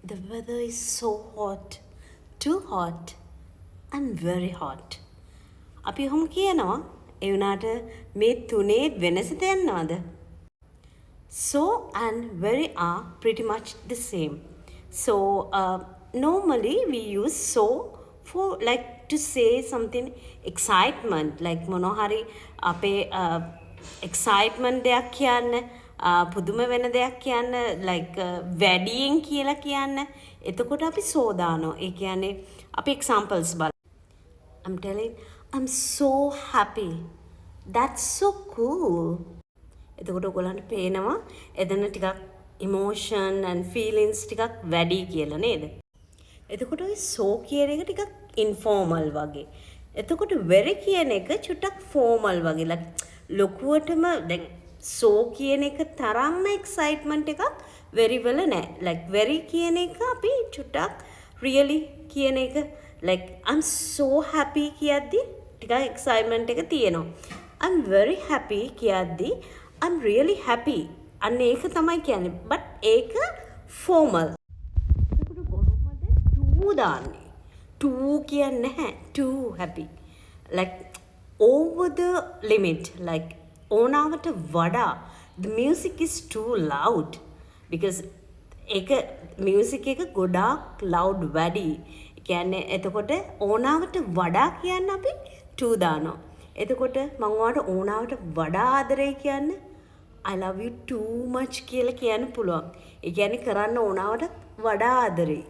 The weather is so hot, too hot, and very hot. අපි ඔහොම කියනවා ඒ වුණාට මේ තුනේ වෙනස තේරෙනවද? So and very are pretty much the same. So normally we use so for like to say something excitement like මොනවා හරි අපේ excitement දෙයක් කියන්න පුදුම වෙන දෙයක් කියන්න like වැඩියෙන් කියලා කියන්න එතකොට අපි so දානවා. ඒ කියන්නේ අපි examples බලමු. I'm telling I'm so happy. That's so cool. එතකොට ඔයගොල්ලන්ට පේනවා එතන ටිකක් emotion and feelings ටිකක් වැඩි කියලා නේද? එතකොට ඔය so කියන එක ටිකක් informal වගේ. එතකොට very කියන එක චුට්ටක් formal වගේ. like ලොකුවටම දැන් so කියන එක තරම්ම excitement එකක් very වල නැහැ. like very කියන එක අපි චුට්ටක් really කියන එක like I'm so happy කියද්දි ටිකක් excitement එක තියෙනවා. I'm very happy කියද්දි I'm really happy. අන්න ඒක තමයි කියන්නේ. but ඒක formal. එතකොට කොහොමද too දාන්නේ? too කියන්නේ නැහැ. too happy. like over the limit. like ඕනාවට වඩා the music is too loud because ඒක music එක ගොඩාක් loud වැඩි. ඒ කියන්නේ එතකොට ඕනාවට වඩා කියන්න අපි too දානවා. එතකොට මම ඔයාලට ඕනාවට වඩා ආදරේ කියන්න I love you too much කියලා කියන්න පුළුවන්. ඒ කියන්නේ කරන්න ඕනාවට වඩා ආදරේ.